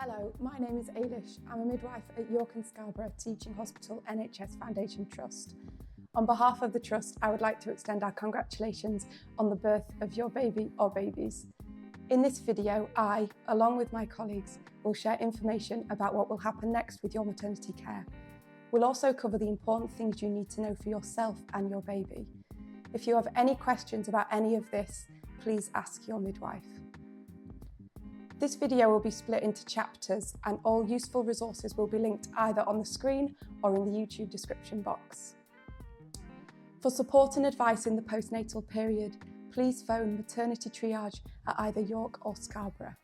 Hello, my name is Ailish. I'm a midwife at York and Scarborough Teaching Hospital NHS Foundation Trust. On behalf of the Trust, I would like to extend our congratulations on the birth of your baby or babies. In this video, I, along with my colleagues, will share information about what will happen next with your maternity care. We'll also cover the important things you need to know for yourself and your baby. If you have any questions about any of this, please ask your midwife. This video will be split into chapters and all useful resources will be linked either on the screen or in the YouTube description box. For support and advice in the postnatal period, please phone Maternity Triage at either York or Scarborough.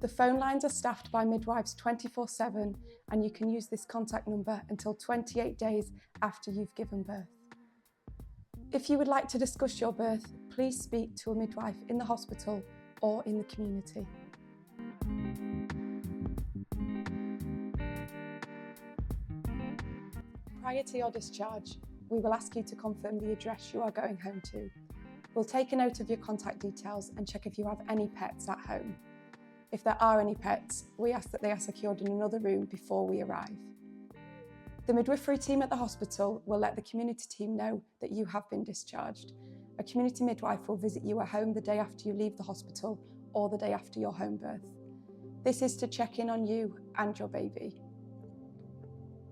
The phone lines are staffed by midwives 24/7 and you can use this contact number until 28 days after you've given birth. If you would like to discuss your birth, please speak to a midwife in the hospital or in the community. Prior to your discharge, we will ask you to confirm the address you are going home to. We'll take a note of your contact details and check if you have any pets at home. If there are any pets, we ask that they are secured in another room before we arrive. The midwifery team at the hospital will let the community team know that you have been discharged. A community midwife will visit you at home the day after you leave the hospital or the day after your home birth. This is to check in on you and your baby.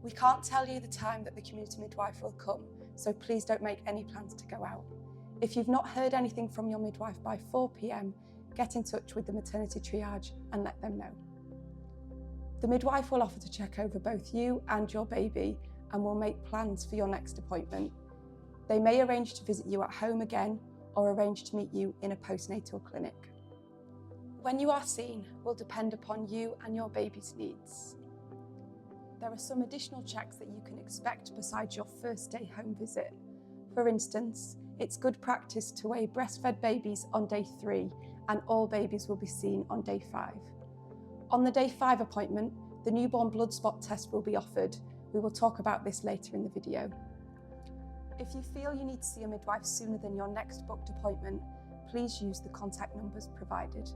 We can't tell you the time that the community midwife will come, so please don't make any plans to go out. If you've not heard anything from your midwife by 4 p.m, get in touch with the maternity triage and let them know. The midwife will offer to check over both you and your baby and will make plans for your next appointment. They may arrange to visit you at home again or arrange to meet you in a postnatal clinic. When you are seen will depend upon you and your baby's needs. There are some additional checks that you can expect besides your first day home visit. For instance, it's good practice to weigh breastfed babies on day 3 and all babies will be seen on day 5. On the day 5 appointment, the newborn blood spot test will be offered. We will talk about this later in the video. If you feel you need to see a midwife sooner than your next booked appointment, please use the contact numbers provided.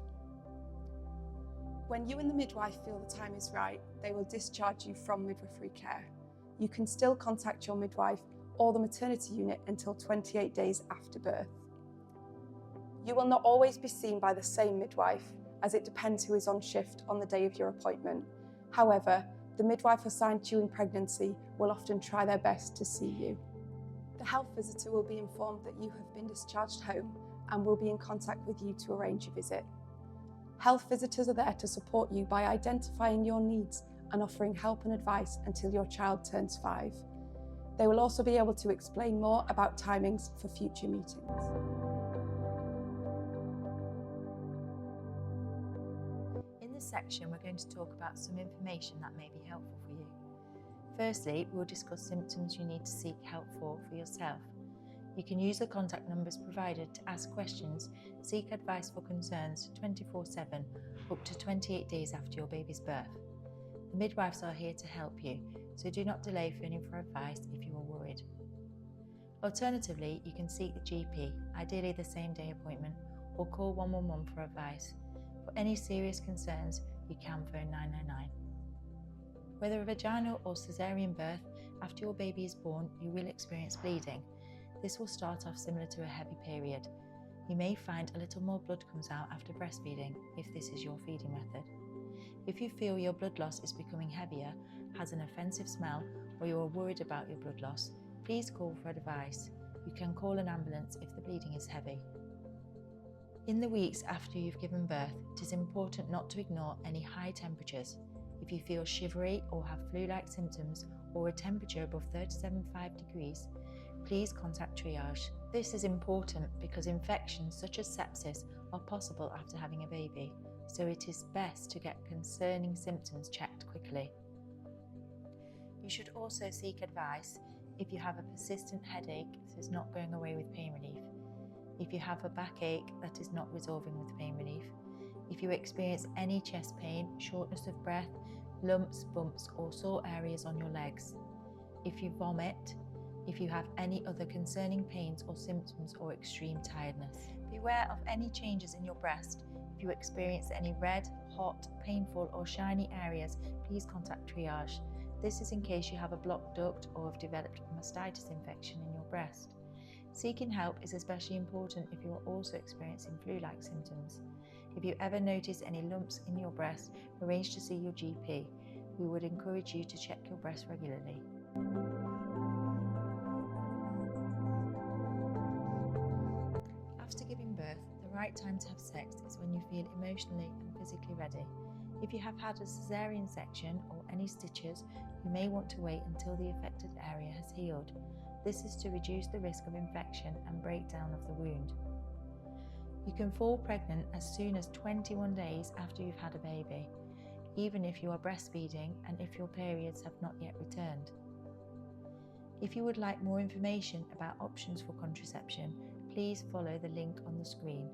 When you and the midwife feel the time is right, they will discharge you from midwifery care. You can still contact your midwife or the maternity unit until 28 days after birth. You will not always be seen by the same midwife, as it depends who is on shift on the day of your appointment. However, the midwife assigned to you in pregnancy will often try their best to see you. The health visitor will be informed that you have been discharged home and will be in contact with you to arrange a visit. Health visitors are there to support you by identifying your needs and offering help and advice until your child turns 5. They will also be able to explain more about timings for future meetings. In this section, we're going to talk about some information that may be helpful for you. Firstly, we'll discuss symptoms you need to seek help for yourself. You can use the contact numbers provided to ask questions, seek advice for concerns 24/7 up to 28 days after your baby's birth. The midwives are here to help you, so do not delay phoning for advice if you are worried. Alternatively, you can seek the GP, ideally the same day appointment, or call 111 for advice. For any serious concerns, you can phone 999. Whether a vaginal or caesarean birth, after your baby is born, you will experience bleeding. This will start off similar to a heavy period. You may find a little more blood comes out after breastfeeding if this is your feeding method. If you feel your blood loss is becoming heavier, has an offensive smell, or you are worried about your blood loss, please call for advice. You can call an ambulance if the bleeding is heavy. In the weeks after you've given birth, it is important not to ignore any high temperatures. If you feel shivery or have flu-like symptoms or a temperature above 37.5 degrees, please contact triage. This is important because infections such as sepsis are possible after having a baby, so it is best to get concerning symptoms checked quickly. You should also seek advice if you have a persistent headache that is not going away with pain relief, if you have a backache that is not resolving with pain relief, if you experience any chest pain, shortness of breath, lumps, bumps or sore areas on your legs, if you vomit, if you have any other concerning pains or symptoms or extreme tiredness. Beware of any changes in your breast, If you experience any red, hot, painful or shiny areas, please contact triage. This is in case you have a blocked duct or have developed a mastitis infection in your breast. Seeking help is especially important if you are also experiencing flu-like symptoms. If you ever notice any lumps in your breast, arrange to see your GP. We would encourage you to check your breast regularly. After giving birth, the right time to have sex is when you feel emotionally and physically ready. If you have had a caesarean section or any stitches, you may want to wait until the affected area has healed. This is to reduce the risk of infection and breakdown of the wound. You can fall pregnant as soon as 21 days after you've had a baby, even if you are breastfeeding and if your periods have not yet returned. If you would like more information about options for contraception, please follow the link on the screen.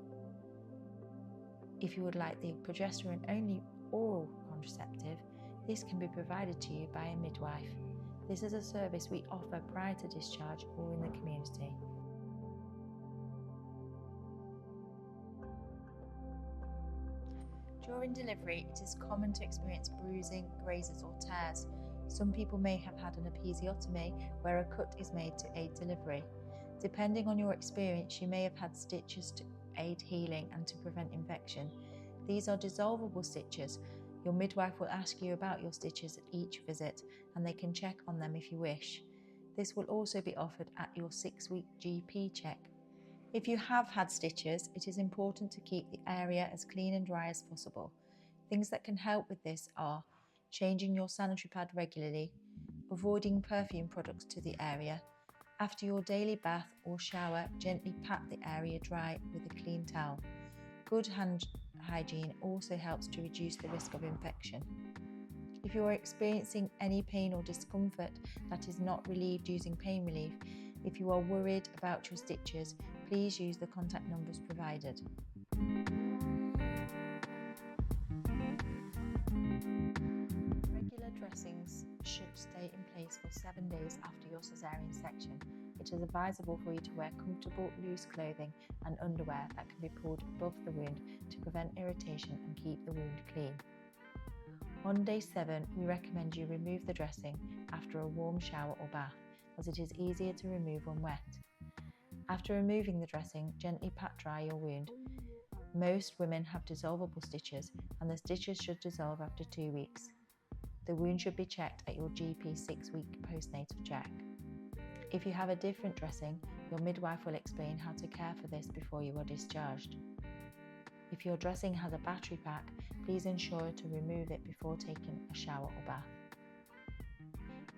If you would like the progesterone-only oral contraceptive, this can be provided to you by a midwife. This is a service we offer prior to discharge or in the community. During delivery, it is common to experience bruising, grazes or tears. Some people may have had an episiotomy where a cut is made to aid delivery. Depending on your experience, you may have had stitches to aid healing and to prevent infection. These are dissolvable stitches. Your midwife will ask you about your stitches at each visit and they can check on them if you wish. This will also be offered at your 6-week GP check. If you have had stitches, it is important to keep the area as clean and dry as possible. Things that can help with this are changing your sanitary pad regularly, avoiding perfume products to the area. After your daily bath or shower, gently pat the area dry with a clean towel. Good hand hygiene also helps to reduce the risk of infection. If you are experiencing any pain or discomfort that is not relieved using pain relief, if you are worried about your stitches, please use the contact numbers provided. Regular dressings should stay in place for 7 days after your caesarean section. It is advisable for you to wear comfortable, loose clothing and underwear that can be pulled above the wound to prevent irritation and keep the wound clean. On day 7, we recommend you remove the dressing after a warm shower or bath, as it is easier to remove when wet. After removing the dressing, gently pat dry your wound. Most women have dissolvable stitches and the stitches should dissolve after 2 weeks. The wound should be checked at your GP 6-week postnatal check. If you have a different dressing, your midwife will explain how to care for this before you are discharged. If your dressing has a battery pack, please ensure to remove it before taking a shower or bath.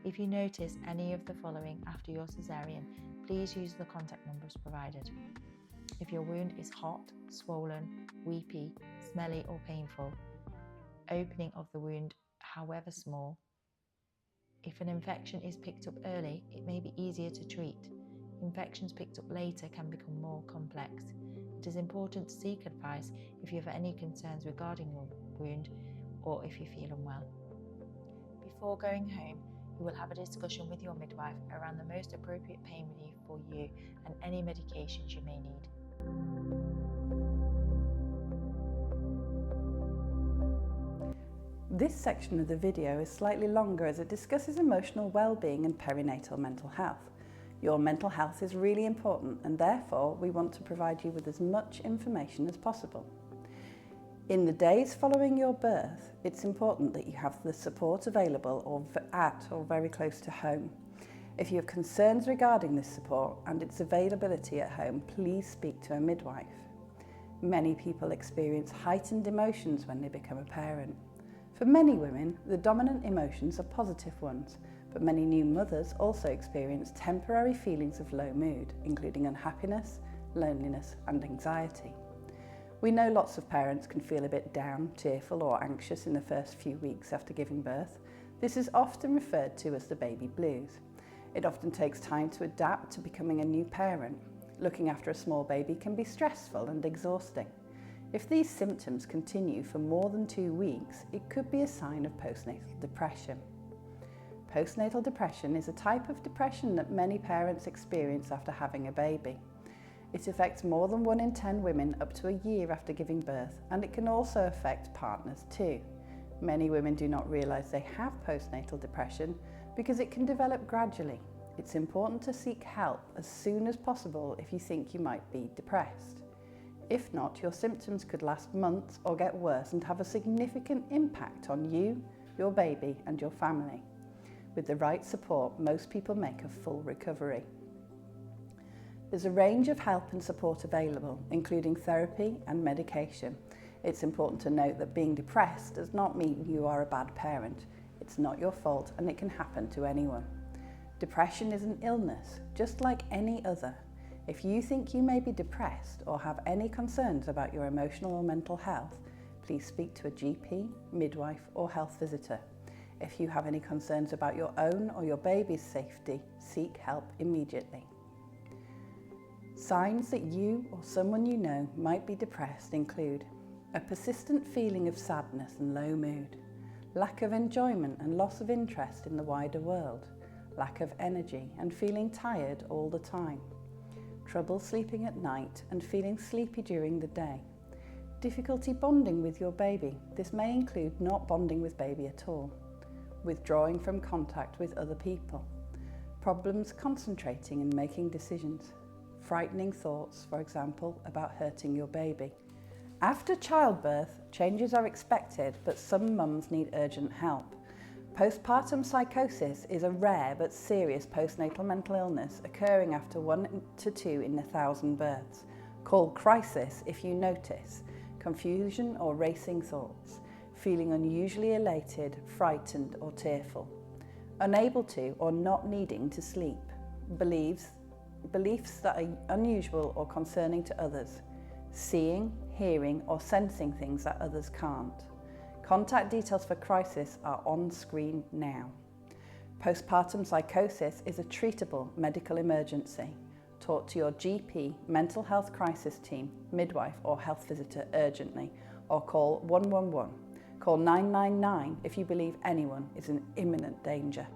If you notice any of the following after your caesarean, please use the contact numbers provided. If your wound is hot, swollen, weepy, smelly or painful, opening of the wound however small. If an infection is picked up early, it may be easier to treat. Infections picked up later can become more complex. It is important to seek advice if you have any concerns regarding your wound or if you feel unwell. Before going home, you will have a discussion with your midwife around the most appropriate pain relief for you and any medications you may need. This section of the video is slightly longer as it discusses emotional well-being and perinatal mental health. Your mental health is really important and therefore we want to provide you with as much information as possible. In the days following your birth, it's important that you have the support available or at or very close to home. If you have concerns regarding this support and its availability at home, please speak to a midwife. Many people experience heightened emotions when they become a parent. For many women, the dominant emotions are positive ones, but many new mothers also experience temporary feelings of low mood, including unhappiness, loneliness and anxiety. We know lots of parents can feel a bit down, tearful or anxious in the first few weeks after giving birth. This is often referred to as the baby blues. It often takes time to adapt to becoming a new parent. Looking after a small baby can be stressful and exhausting. If these symptoms continue for more than 2 weeks, it could be a sign of postnatal depression. Postnatal depression is a type of depression that many parents experience after having a baby. It affects more than 1 in 10 women up to a year after giving birth, and it can also affect partners too. Many women do not realise they have postnatal depression because it can develop gradually. It's important to seek help as soon as possible if you think you might be depressed. If not, your symptoms could last months or get worse and have a significant impact on you, your baby and your family. With the right support, most people make a full recovery. There's a range of help and support available, including therapy and medication. It's important to note that being depressed does not mean you are a bad parent. It's not your fault and it can happen to anyone. Depression is an illness, just like any other. If you think you may be depressed or have any concerns about your emotional or mental health, please speak to a GP, midwife or health visitor. If you have any concerns about your own or your baby's safety, seek help immediately. Signs that you or someone you know might be depressed include a persistent feeling of sadness and low mood, lack of enjoyment and loss of interest in the wider world, lack of energy and feeling tired all the time, trouble sleeping at night and feeling sleepy during the day, difficulty bonding with your baby. This may include not bonding with baby at all, withdrawing from contact with other people, problems concentrating and making decisions, frightening thoughts, for example, about hurting your baby. After childbirth, changes are expected, but some mums need urgent help. Postpartum psychosis is a rare but serious postnatal mental illness occurring after 1 to 2 in 1,000 births. Call crisis if you notice confusion or racing thoughts, feeling unusually elated, frightened or tearful, unable to or not needing to sleep, beliefs that are unusual or concerning to others, seeing, hearing or sensing things that others can't. Contact details for crisis are on screen now. Postpartum psychosis is a treatable medical emergency. Talk to your GP, mental health crisis team, midwife or health visitor urgently, or call 111. Call 999 if you believe anyone is in imminent danger.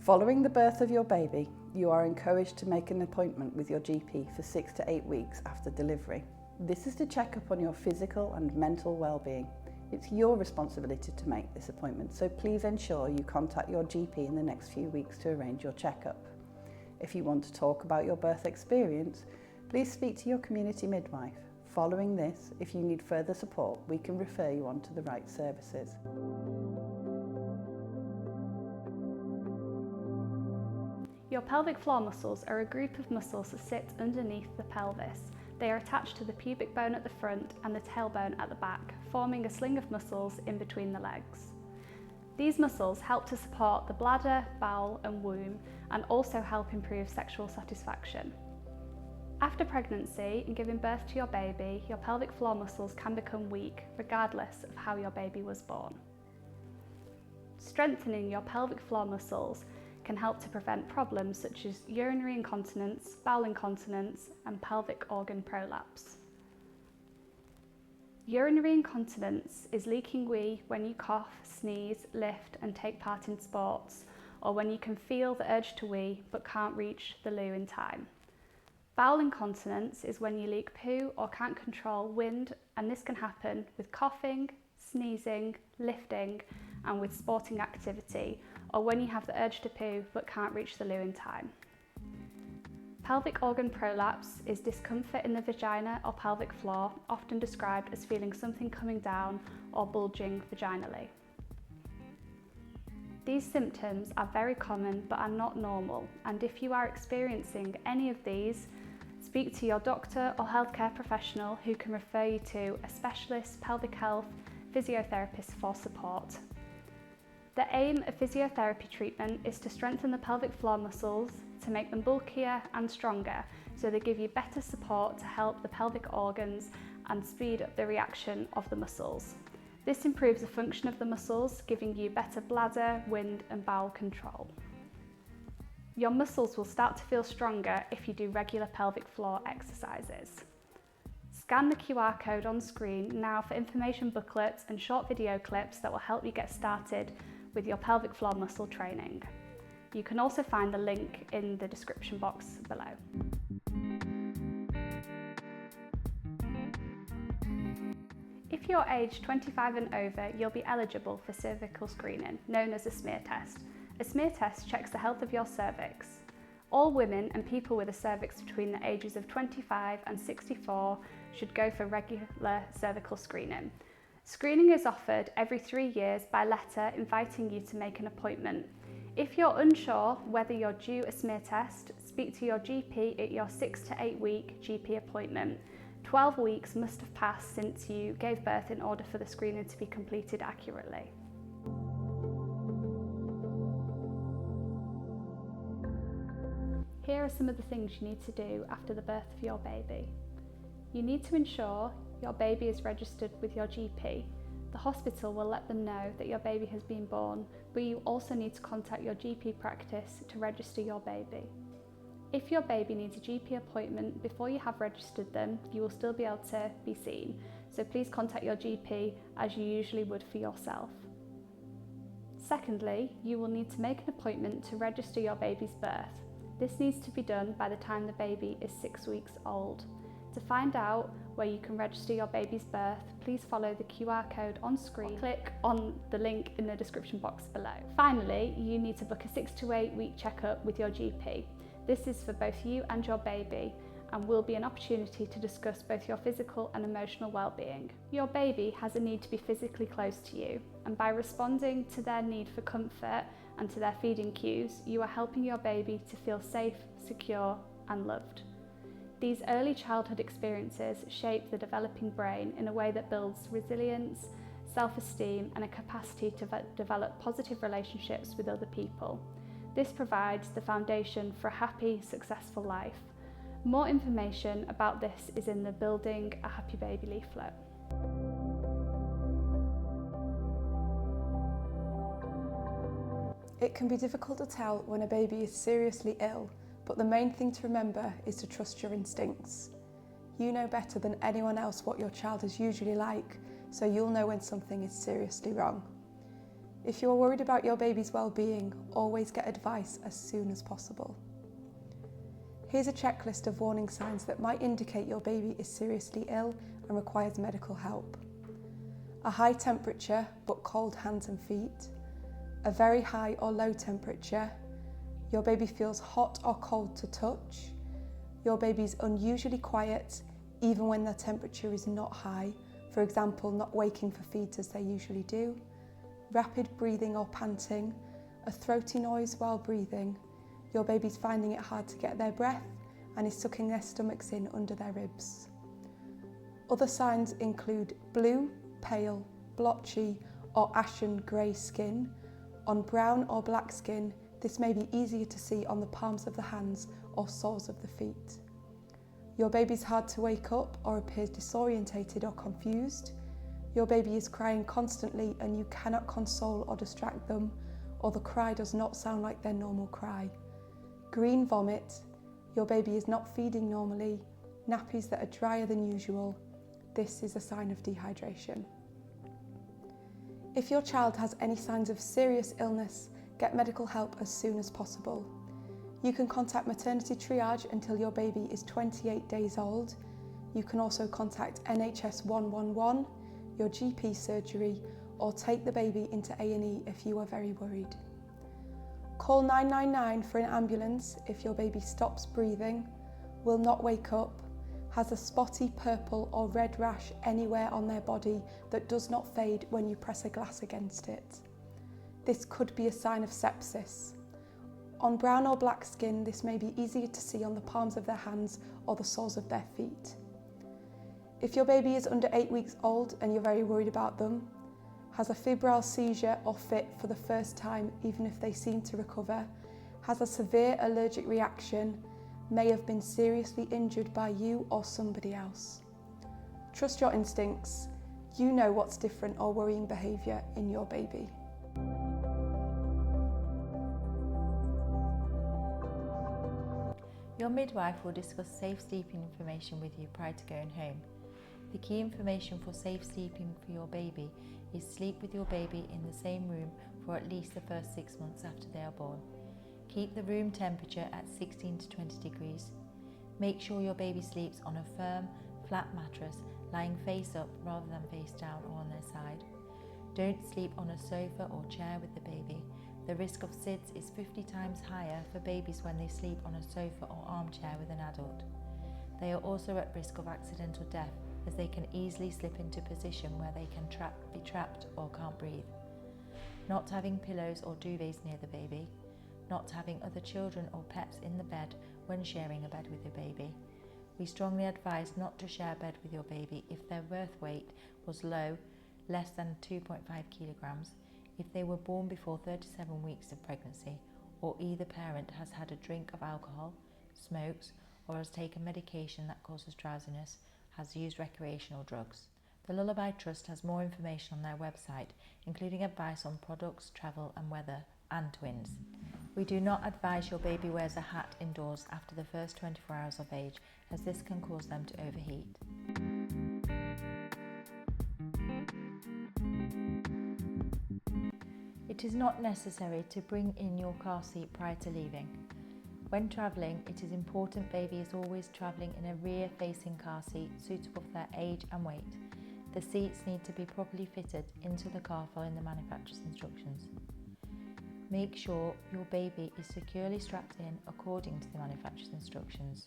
Following the birth of your baby, you are encouraged to make an appointment with your GP for 6 to 8 weeks after delivery. This is to check up on your physical and mental well-being. It's your responsibility to make this appointment, so please ensure you contact your GP in the next few weeks to arrange your checkup. If you want to talk about your birth experience, please speak to your community midwife. Following this, if you need further support, we can refer you on to the right services. Your pelvic floor muscles are a group of muscles that sit underneath the pelvis. They are attached to the pubic bone at the front and the tailbone at the back, forming a sling of muscles in between the legs. These muscles help to support the bladder, bowel and womb, and also help improve sexual satisfaction. After pregnancy and giving birth to your baby, your pelvic floor muscles can become weak, regardless of how your baby was born. Strengthening your pelvic floor muscles can help to prevent problems such as urinary incontinence, bowel incontinence, and pelvic organ prolapse. Urinary incontinence is leaking wee when you cough, sneeze, lift, and take part in sports, or when you can feel the urge to wee but can't reach the loo in time. Bowel incontinence is when you leak poo or can't control wind, and this can happen with coughing, sneezing, lifting, and with sporting activity, or when you have the urge to poo but can't reach the loo in time. Pelvic organ prolapse is discomfort in the vagina or pelvic floor, often described as feeling something coming down or bulging vaginally. These symptoms are very common but are not normal, and if you are experiencing any of these, speak to your doctor or healthcare professional who can refer you to a specialist pelvic health physiotherapist for support. The aim of physiotherapy treatment is to strengthen the pelvic floor muscles, to make them bulkier and stronger, so they give you better support to help the pelvic organs and speed up the reaction of the muscles. This improves the function of the muscles, giving you better bladder, wind and bowel control. Your muscles will start to feel stronger if you do regular pelvic floor exercises. Scan the QR code on screen now for information booklets and short video clips that will help you get started with your pelvic floor muscle training. You can also find the link in the description box below. If you're aged 25 and over, you'll be eligible for cervical screening, known as a smear test. A smear test checks the health of your cervix. All women and people with a cervix between the ages of 25 and 64 should go for regular cervical screening. Screening is offered every 3 years by letter inviting you to make an appointment. If you're unsure whether you're due a smear test, speak to your GP at your 6 to 8 week GP appointment. 12 weeks must have passed since you gave birth in order for the screening to be completed accurately. Here are some of the things you need to do after the birth of your baby. You need to ensure your baby is registered with your GP. The hospital will let them know that your baby has been born, but you also need to contact your GP practice to register your baby. If your baby needs a GP appointment before you have registered them, you will still be able to be seen, so please contact your GP as you usually would for yourself. Secondly, you will need to make an appointment to register your baby's birth. This needs to be done by the time the baby is 6 weeks old. To find out where you can register your baby's birth, please follow the QR code on screen or click on the link in the description box below. Finally, you need to book a 6 to 8 week checkup with your GP. This is for both you and your baby and will be an opportunity to discuss both your physical and emotional well-being. Your baby has a need to be physically close to you, and by responding to their need for comfort and to their feeding cues, you are helping your baby to feel safe, secure and loved. These early childhood experiences shape the developing brain in a way that builds resilience, self-esteem and a capacity to develop positive relationships with other people. This provides the foundation for a happy, successful life. More information about this is in the Building a Happy Baby leaflet. It can be difficult to tell when a baby is seriously ill, but the main thing to remember is to trust your instincts. You know better than anyone else what your child is usually like, so you'll know when something is seriously wrong. If you're worried about your baby's well-being, always get advice as soon as possible. Here's a checklist of warning signs that might indicate your baby is seriously ill and requires medical help. A high temperature but cold hands and feet, a very high or low temperature, your baby feels hot or cold to touch, your baby's unusually quiet even when their temperature is not high, for example not waking for feeds as they usually do, rapid breathing or panting, a throaty noise while breathing, your baby's finding it hard to get their breath and is sucking their stomachs in under their ribs. Other signs include blue, pale, blotchy or ashen grey skin. On brown or black skin, this may be easier to see on the palms of the hands or soles of the feet. Your baby's hard to wake up or appears disorientated or confused. Your baby is crying constantly and you cannot console or distract them, or the cry does not sound like their normal cry. Green vomit, your baby is not feeding normally, nappies that are drier than usual. This is a sign of dehydration. If your child has any signs of serious illness, get medical help as soon as possible. You can contact Maternity Triage until your baby is 28 days old. You can also contact NHS 111, your GP surgery, or take the baby into A&E if you are very worried. Call 999 for an ambulance if your baby stops breathing, will not wake up, has a spotty purple or red rash anywhere on their body that does not fade when you press a glass against it. This could be a sign of sepsis. On brown or black skin, this may be easier to see on the palms of their hands or the soles of their feet. If your baby is under 8 weeks old and you're very worried about them, has a febrile seizure or fit for the first time even if they seem to recover, has a severe allergic reaction, may have been seriously injured by you or somebody else. Trust your instincts. You know what's different or worrying behaviour in your baby. Your midwife will discuss safe sleeping information with you prior to going home. The key information for safe sleeping for your baby is sleep with your baby in the same room for at least the first 6 months after they are born. Keep the room temperature at 16 to 20 degrees. Make sure your baby sleeps on a firm, flat mattress, lying face up rather than face down or on their side. Don't sleep on a sofa or chair with the baby. The risk of SIDS is 50 times higher for babies when they sleep on a sofa or armchair with an adult. They are also at risk of accidental death, as they can easily slip into a position where they can be trapped or can't breathe. Not having pillows or duvets near the baby. Not having other children or pets in the bed when sharing a bed with your baby. We strongly advise not to share a bed with your baby if their birth weight was low, less than 2.5 kilograms, if they were born before 37 weeks of pregnancy, or either parent has had a drink of alcohol, smokes, or has taken medication that causes drowsiness, has used recreational drugs. The Lullaby Trust has more information on their website, including advice on products, travel and weather, and twins. We do not advise your baby wears a hat indoors after the first 24 hours of age, as this can cause them to overheat. It is not necessary to bring in your car seat prior to leaving. When travelling, it is important baby is always travelling in a rear-facing car seat suitable for their age and weight. The seats need to be properly fitted into the car following the manufacturer's instructions. Make sure your baby is securely strapped in according to the manufacturer's instructions.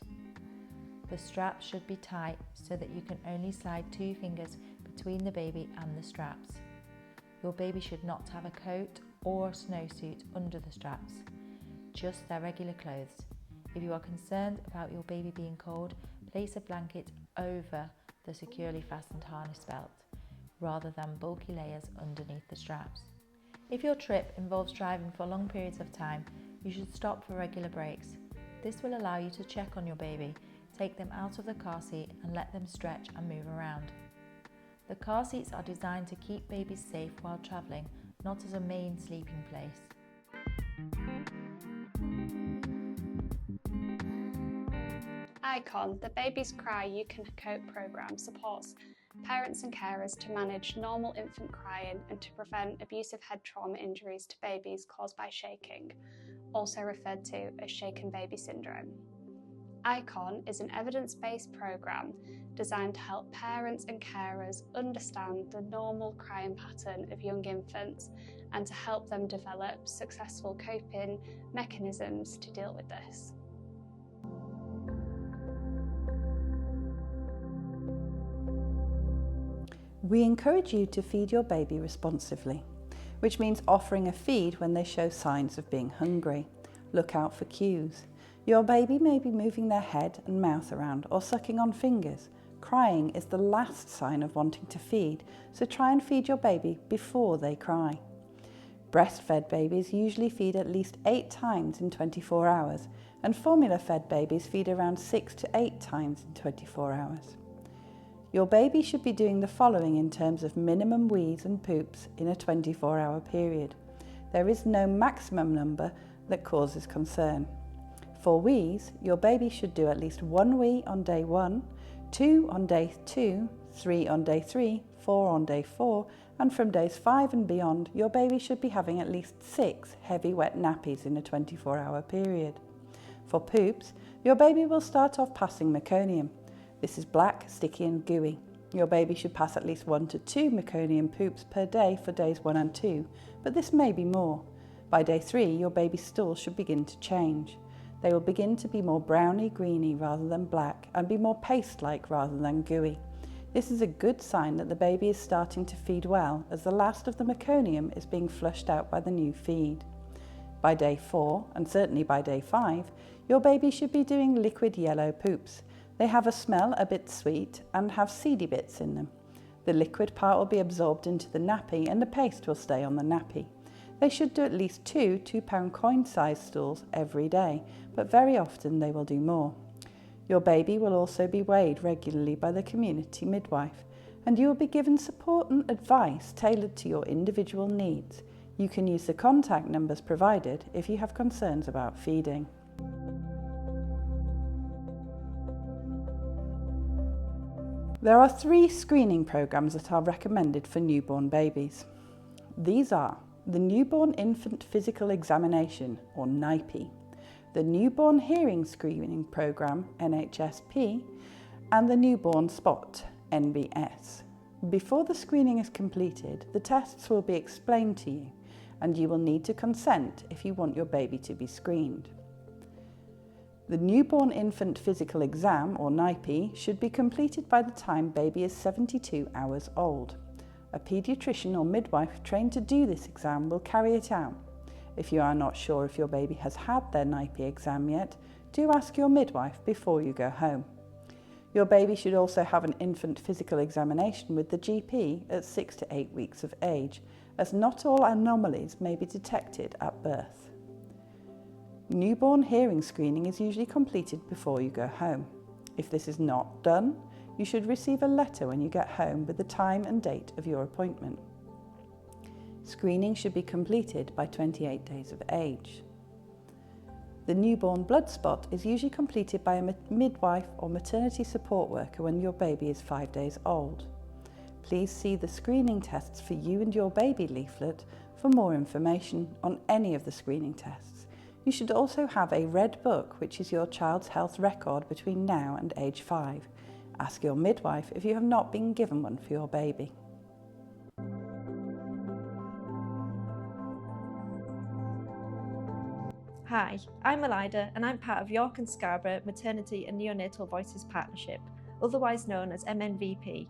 The straps should be tight so that you can only slide 2 fingers between the baby and the straps. Your baby should not have a coat or a snowsuit under the straps, just their regular clothes. If you are concerned about your baby being cold, place a blanket over the securely fastened harness belt, rather than bulky layers underneath the straps. If your trip involves driving for long periods of time, you should stop for regular breaks. This will allow you to check on your baby, take them out of the car seat and let them stretch and move around. The car seats are designed to keep babies safe while travelling, not as a main sleeping place. ICON, the Babies Cry You Can Cope programme, supports parents and carers to manage normal infant crying and to prevent abusive head trauma injuries to babies caused by shaking, also referred to as shaken baby syndrome. ICON is an evidence-based programme designed to help parents and carers understand the normal crying pattern of young infants and to help them develop successful coping mechanisms to deal with this. We encourage you to feed your baby responsively, which means offering a feed when they show signs of being hungry. Look out for cues. Your baby may be moving their head and mouth around or sucking on fingers. Crying is the last sign of wanting to feed, so try and feed your baby before they cry. Breastfed babies usually feed at least 8 times in 24 hours, and formula-fed babies feed around 6 to 8 times in 24 hours. Your baby should be doing the following in terms of minimum wheeze and poops in a 24-hour period. There is no maximum number that causes concern. For wheeze, your baby should do at least 1 wee on day 1, 2 on day 2, 3 on day 3, 4 on day 4, and from days 5 and beyond, your baby should be having at least 6 heavy wet nappies in a 24-hour period. For poops, your baby will start off passing meconium. This is black, sticky and gooey. Your baby should pass at least 1 to 2 meconium poops per day for days 1 and 2, but this may be more. By day 3, your baby's stools should begin to change. They will begin to be more browny greeny rather than black and be more paste-like rather than gooey. This is a good sign that the baby is starting to feed well, as the last of the meconium is being flushed out by the new feed. By day 4, and certainly by day 5, your baby should be doing liquid yellow poops. They have a smell a bit sweet and have seedy bits in them. The liquid part will be absorbed into the nappy and the paste will stay on the nappy. They should do at least 2 £2 coin-sized stools every day, but very often they will do more. Your baby will also be weighed regularly by the community midwife, and you will be given support and advice tailored to your individual needs. You can use the contact numbers provided if you have concerns about feeding. There are 3 screening programs that are recommended for newborn babies. These are the Newborn Infant Physical Examination, or NIPE, the Newborn Hearing Screening Programme, NHSP, and the Newborn Spot, NBS. Before the screening is completed, the tests will be explained to you, and you will need to consent if you want your baby to be screened. The Newborn Infant Physical Exam, or NIPE, should be completed by the time baby is 72 hours old. A paediatrician or midwife trained to do this exam will carry it out. If you are not sure if your baby has had their NIPE exam yet, do ask your midwife before you go home. Your baby should also have an infant physical examination with the GP at 6 to 8 weeks of age, as not all anomalies may be detected at birth. Newborn hearing screening is usually completed before you go home. If this is not done, you should receive a letter when you get home with the time and date of your appointment. Screening should be completed by 28 days of age. The newborn blood spot is usually completed by a midwife or maternity support worker when your baby is 5 days old. Please see the screening tests for you and your baby leaflet for more information on any of the screening tests. You should also have a red book, which is your child's health record between now and age 5. Ask your midwife if you have not been given one for your baby. Hi, I'm Elida and I'm part of York and Scarborough Maternity and Neonatal Voices Partnership, otherwise known as MNVP.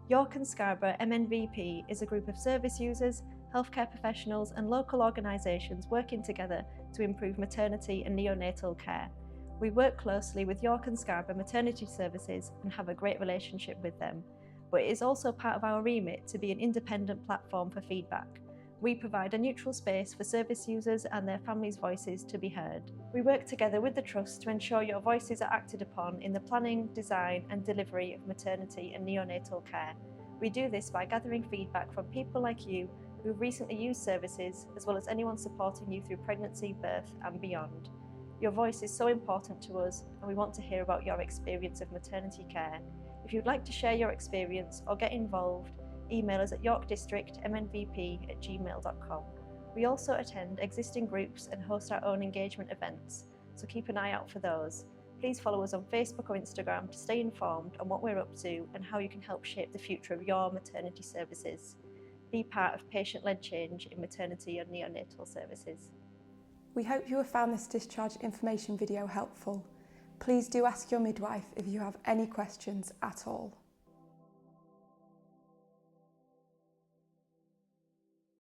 York and Scarborough MNVP is a group of service users, healthcare professionals and local organisations working together to improve maternity and neonatal care. We work closely with York and Scarborough maternity services and have a great relationship with them, but it is also part of our remit to be an independent platform for feedback. We provide a neutral space for service users and their families' voices to be heard. We work together with the Trust to ensure your voices are acted upon in the planning, design and delivery of maternity and neonatal care. We do this by gathering feedback from people like you who've recently used services, as well as anyone supporting you through pregnancy, birth and beyond. Your voice is so important to us and we want to hear about your experience of maternity care. If you'd like to share your experience or get involved, email us at yorkdistrictmnvp@gmail.com. We also attend existing groups and host our own engagement events, so keep an eye out for those. Please follow us on Facebook or Instagram to stay informed on what we're up to and how you can help shape the future of your maternity services. Be part of patient-led change in maternity and neonatal services. We hope you have found this discharge information video helpful. Please do ask your midwife if you have any questions at all.